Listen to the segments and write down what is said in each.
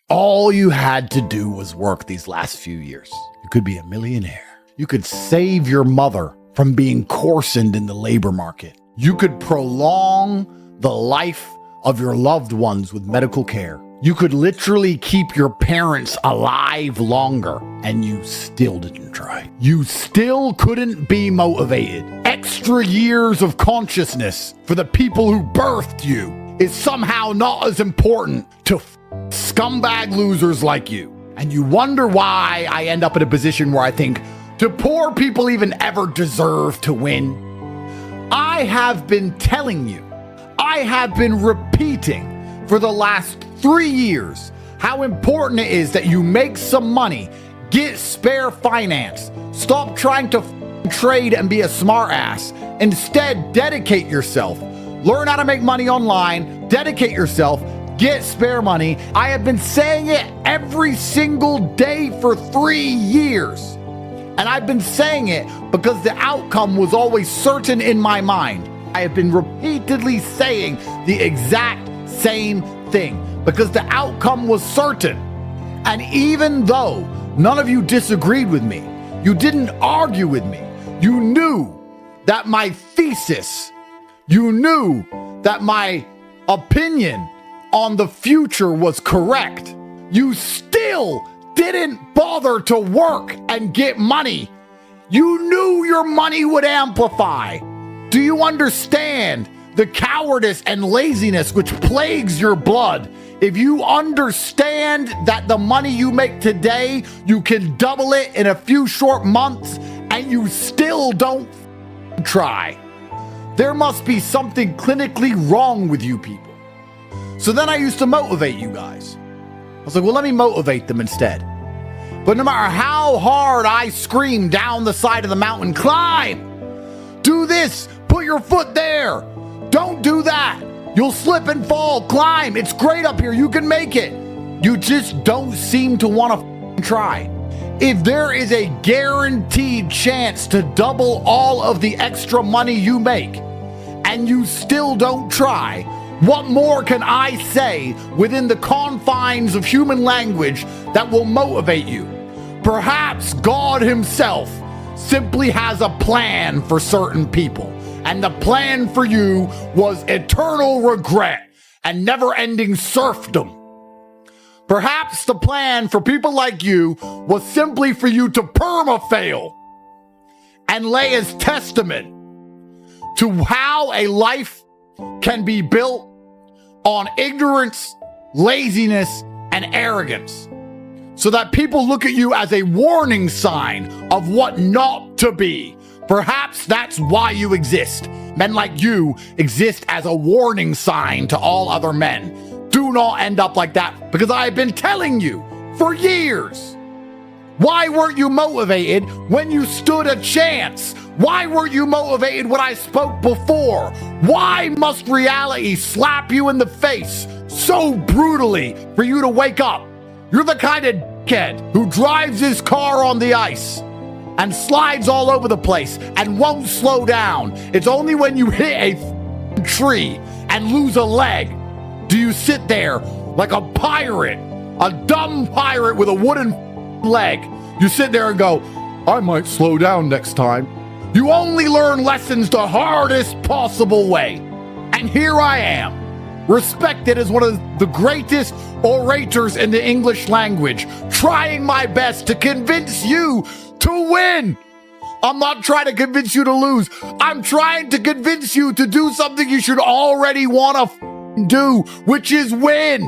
all you had to do was work these last few years. You could be a millionaire. You could save your mother from being coarsened in the labor market. You could prolong the life of your loved ones with medical care. You could literally keep your parents alive longer, and you still didn't try. You still couldn't be motivated. Extra years of consciousness for the people who birthed you is somehow not as important to scumbag losers like you. And you wonder why I end up in a position where I think, do poor people even ever deserve to win? I have been telling you, I have been repeating for the last 3 years how important it is that you make some money, get spare finance, stop trying to trade and be a smart ass. Instead, dedicate yourself. Learn how to make money online, dedicate yourself, get spare money. I have been saying it every single day for 3 years. And I've been saying it because the outcome was always certain in my mind. I have been repeatedly saying the exact same thing because the outcome was certain. And even though none of you disagreed with me, you didn't argue with me, you knew that my thesis, you knew that my opinion on the future was correct, you still didn't bother to work and get money. You knew your money would amplify. Do you understand the cowardice and laziness which plagues your blood? If you understand that the money you make today, you can double it in a few short months, and you still don't try, there must be something clinically wrong with you people. So then I used to motivate you guys. I was like, well, let me motivate them instead. But no matter how hard I scream down the side of the mountain, climb, do this, put your foot there, don't do that, you'll slip and fall, climb, it's great up here, you can make it. You just don't seem to want to try. If there is a guaranteed chance to double all of the extra money you make, and you still don't try, what more can I say within the confines of human language that will motivate you? Perhaps God himself simply has a plan for certain people, and the plan for you was eternal regret and never-ending serfdom. Perhaps the plan for people like you was simply for you to perma-fail and lay as testament to how a life can be built on ignorance, laziness, and arrogance, so that people look at you as a warning sign of what not to be. Perhaps that's why you exist. Men like you exist as a warning sign to all other men. Do not end up like that, because I have been telling you for years. Why weren't you motivated when you stood a chance? Why weren't you motivated when I spoke before? Why must reality slap you in the face so brutally for you to wake up? You're the kind of dickhead who drives his car on the ice and slides all over the place and won't slow down. It's only when you hit a tree and lose a leg do you sit there like a pirate, a dumb pirate with a wooden leg. You sit there and go, I might slow down next time. You only learn lessons the hardest possible way. And here I am, respected as one of the greatest orators in the English language, trying my best to convince you to win. I'm not trying to convince you to lose. I'm trying to convince you to do something you should already want to do, which is win.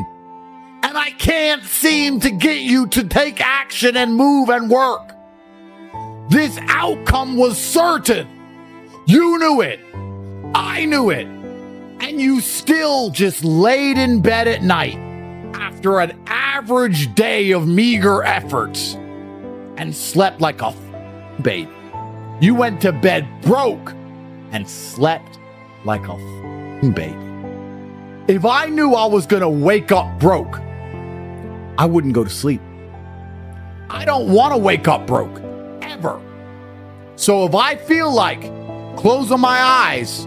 And I can't seem to get you to take action and move and work. This outcome was certain. You knew it. I knew it. And you still just laid in bed at night after an average day of meager efforts and slept like a baby. You went to bed broke and slept like a baby. If I knew I was going to wake up broke, I wouldn't go to sleep. I don't want to wake up broke, ever. So if I feel like closing my eyes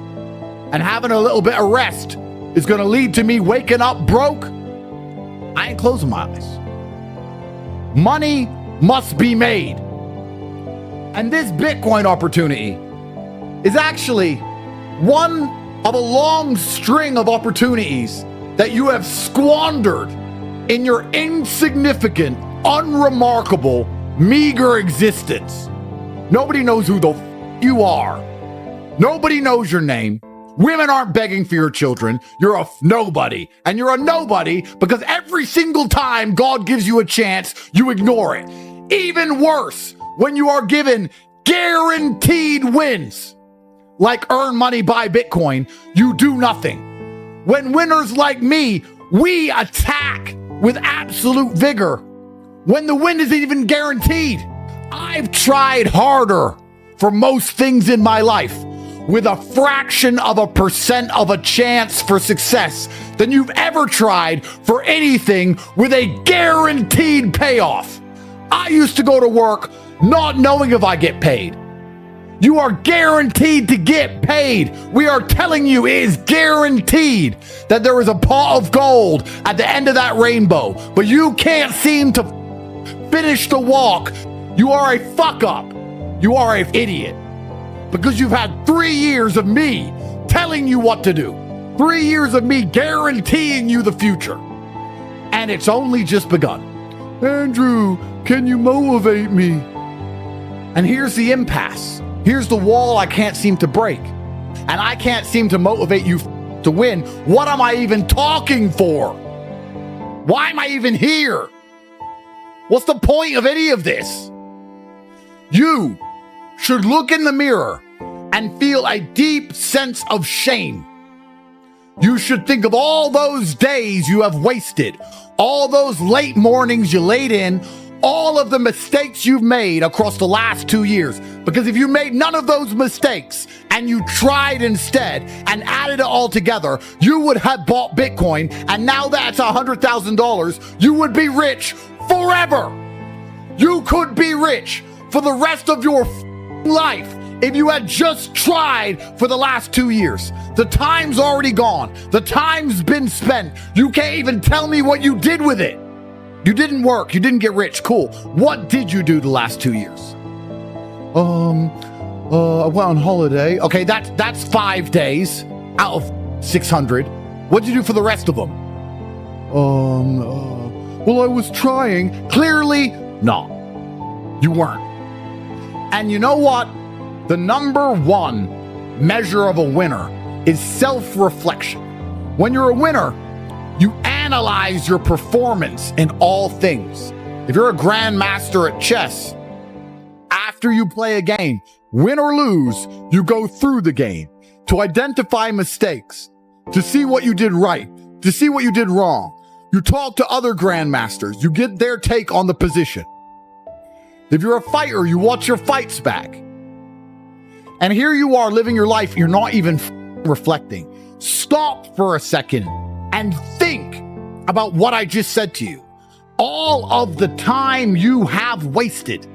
and having a little bit of rest is going to lead to me waking up broke, I ain't closing my eyes. Money must be made. And this Bitcoin opportunity is actually one of a long string of opportunities that you have squandered in your insignificant, unremarkable, meager existence. Nobody knows who the you are. Nobody knows your name. Women aren't begging for your children. You're a nobody. And you're a nobody because every single time God gives you a chance, you ignore it. Even worse, when you are given guaranteed wins, like earn money, buy Bitcoin, you do nothing. When winners like me, we attack with absolute vigor when the win isn't even guaranteed. I've tried harder for most things in my life with a fraction of a percent of a chance for success than you've ever tried for anything with a guaranteed payoff. I used to go to work not knowing if I get paid. You are guaranteed to get paid. We are telling you it is guaranteed that there is a pot of gold at the end of that rainbow, but you can't seem to finish the walk. You are a fuck up. You are an idiot because you've had 3 years of me telling you what to do. 3 years of me guaranteeing you the future. And it's only just begun. Andrew, can you motivate me? And here's the impasse. Here's the wall I can't seem to break. And I can't seem to motivate you to win. What am I even talking for? Why am I even here? What's the point of any of this? You should look in the mirror and feel a deep sense of shame. You should think of all those days you have wasted, all those late mornings you laid in, all of the mistakes you've made across the last 2 years. Because if you made none of those mistakes and you tried instead and added it all together, you would have bought Bitcoin, and now that's $100,000, you would be rich forever. You could be rich for the rest of your life if you had just tried for the last 2 years. The time's already gone. The time's been spent. You can't even tell me what you did with it. You didn't work. You didn't get rich. Cool. What did you do the last 2 years? I went on holiday. Okay, that's 5 days out of 600. What'd you do for the rest of them? Well, I was trying. Clearly, no, you weren't. And you know what? The number one measure of a winner is self-reflection. When you're a winner, you analyze your performance in all things. If you're a grandmaster at chess, after you play a game, win or lose, you go through the game to identify mistakes, to see what you did right, to see what you did wrong. You talk to other grandmasters, you get their take on the position. If you're a fighter, you watch your fights back. And here you are living your life, you're not even reflecting. Stop for a second and think about what I just said to you. All of the time you have wasted.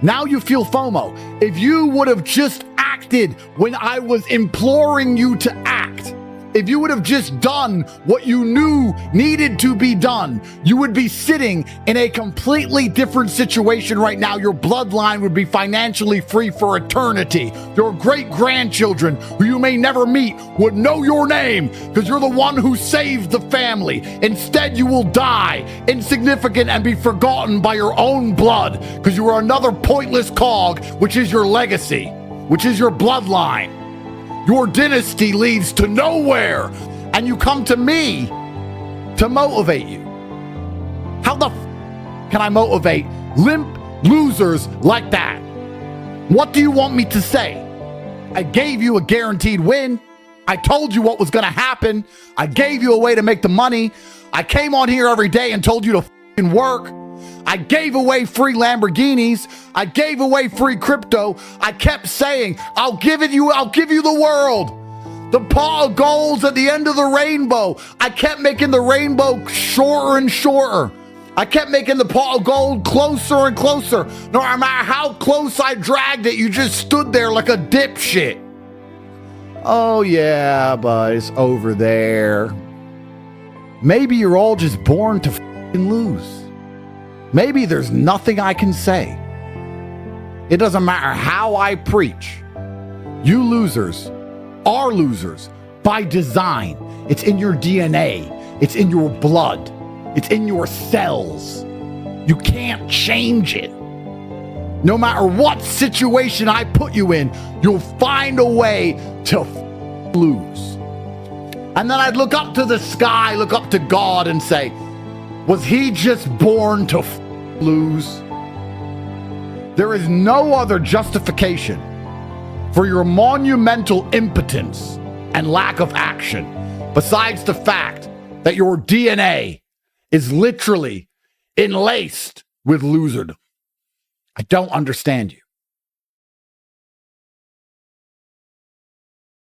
Now you feel FOMO. If you would have just acted when I was imploring you to act, if you would have just done what you knew needed to be done, you would be sitting in a completely different situation right now. Your bloodline would be financially free for eternity. Your great-grandchildren, who you may never meet, would know your name because you're the one who saved the family. Instead, you will die insignificant and be forgotten by your own blood because you are another pointless cog, which is your legacy, which is your bloodline. Your dynasty leads to nowhere, and you come to me to motivate you. How the can I motivate limp losers like that? What do you want me to say? I gave you a guaranteed win. I told you what was going to happen. I gave you a way to make the money. I came on here every day and told you to work. I gave away free Lamborghinis. I gave away free crypto. I kept saying, I'll give you the world. The pot of gold's at the end of the rainbow. I kept making the rainbow shorter and shorter. I kept making the pot of gold closer and closer. No matter how close I dragged it, you just stood there like a dipshit. Oh yeah, but it's over there. Maybe you're all just born to f***ing lose. Maybe there's nothing I can say. It doesn't matter how I preach. You losers are losers by design. It's in your DNA. It's in your blood. It's in your cells. You can't change it. No matter what situation I put you in, you'll find a way to lose. And then I'd look up to the sky, look up to God and say, was he just born to lose? There is no other justification for your monumental impotence and lack of action besides the fact that your DNA is literally enlaced with loserdom. I don't understand you.